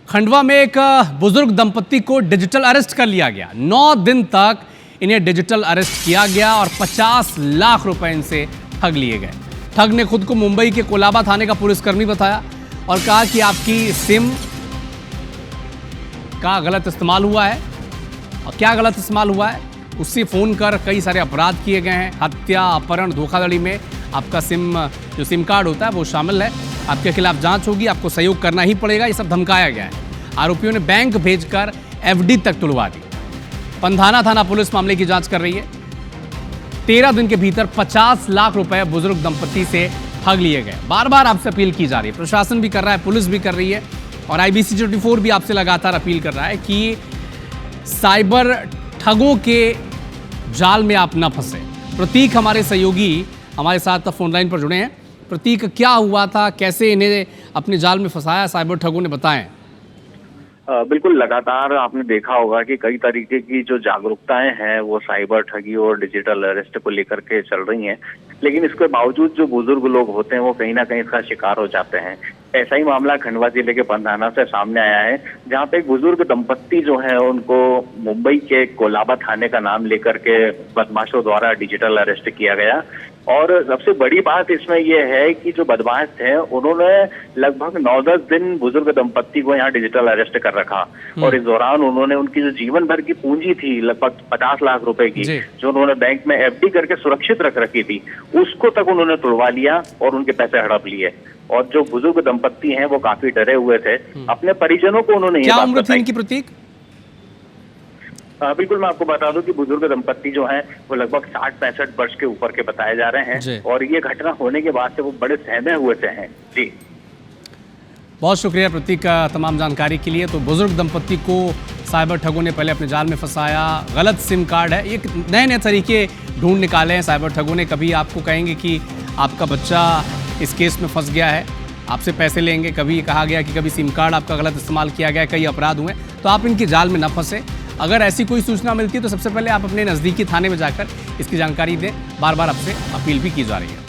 खंडवा में एक बुजुर्ग दंपत्ति को डिजिटल अरेस्ट कर लिया गया। 9 दिन तक इन्हें डिजिटल अरेस्ट किया गया और 50 लाख रुपए इनसे ठग लिए गए। ठग ने खुद को मुंबई के कोलाबा थाने का पुलिसकर्मी बताया और कहा कि आपकी सिम का गलत इस्तेमाल हुआ है। और क्या गलत इस्तेमाल हुआ है, उससे फ़ोन कर कई सारे अपराध किए गए हैं। हत्या, अपहरण, धोखाधड़ी में आपका सिम कार्ड होता है वो शामिल है। आपके खिलाफ जांच होगी, आपको सहयोग करना ही पड़ेगा, ये सब धमकाया गया है। आरोपियों ने बैंक भेजकर एफडी तक तुलवा दी। पंधाना थाना पुलिस मामले की जांच कर रही है। 13 दिन के भीतर 50 लाख रुपए बुजुर्ग दंपत्ति से ठग लिए गए। बार बार आपसे अपील की जा रही है, प्रशासन भी कर रहा है, पुलिस भी कर रही है और IBC 24 भी आपसे लगातार अपील कर रहा है कि साइबर ठगों के जाल में आप न फंसे। प्रतीक हमारे सहयोगी हमारे साथ फोन लाइन पर जुड़े हैं। प्रतीक, क्या हुआ था, कैसे इन्हें अपने जाल में फंसाया साइबर ठगों ने, बताएं। बिल्कुल, लगातार आपने देखा होगा कि कई तरीके की जो जागरूकताएं हैं वो साइबर ठगी और डिजिटल अरेस्ट को लेकर के चल रही हैं, लेकिन इसके बावजूद जो बुजुर्ग लोग होते हैं वो कहीं ना कहीं इसका शिकार हो जाते हैं। ऐसा ही मामला खंडवा जिले के पंधाना से सामने आया है, जहां पे एक बुजुर्ग दंपत्ति जो है उनको मुंबई के कोलाबा थाने का नाम लेकर के बदमाशों द्वारा डिजिटल अरेस्ट किया गया। और सबसे बड़ी बात इसमें यह है कि जो बदमाश थे उन्होंने लगभग 9-10 दिन बुजुर्ग दंपत्ति को यहाँ डिजिटल अरेस्ट कर रखा और इस दौरान उन्होंने उनकी जो जीवन भर की पूंजी थी लगभग 50 लाख रुपए की, जो उन्होंने बैंक में FD करके सुरक्षित रख रखी थी, उसको तक उन्होंने तुड़वा लिया और उनके पैसे हड़प लिए। और जो बुजुर्ग दंपत्ति हैं वो काफी डरे हुए थे। अपने परिजनों को उन्होंने क्या उम्र थी इनकी, प्रतीक? बिल्कुल, मैं आपको बता दूं कि बुजुर्ग दंपत्ति जो हैं वो लगभग 60-65 वर्ष के ऊपर के बताए जा रहे हैं और ये घटना होने के बाद से वो बड़े सहमे हुए से हैं। जी, बहुत शुक्रिया प्रतीक का तमाम जानकारी के लिए। तो बुजुर्ग दंपत्ति को साइबर ठगों ने पहले अपने जाल में फंसाया। गलत सिम कार्ड है, ये नए तरीके ढूंढ निकाले हैं साइबर ठगों ने। कभी आपको कहेंगे कि आपका बच्चा इस केस में फंस गया है, आपसे पैसे लेंगे। कभी कहा गया कि कभी सिम कार्ड आपका गलत इस्तेमाल किया गया, कई अपराध हुए। तो आप इनके जाल में न फंसे। अगर ऐसी कोई सूचना मिलती है तो सबसे पहले आप अपने नज़दीकी थाने में जाकर इसकी जानकारी दें। बार बार आपसे अपील भी की जा रही है।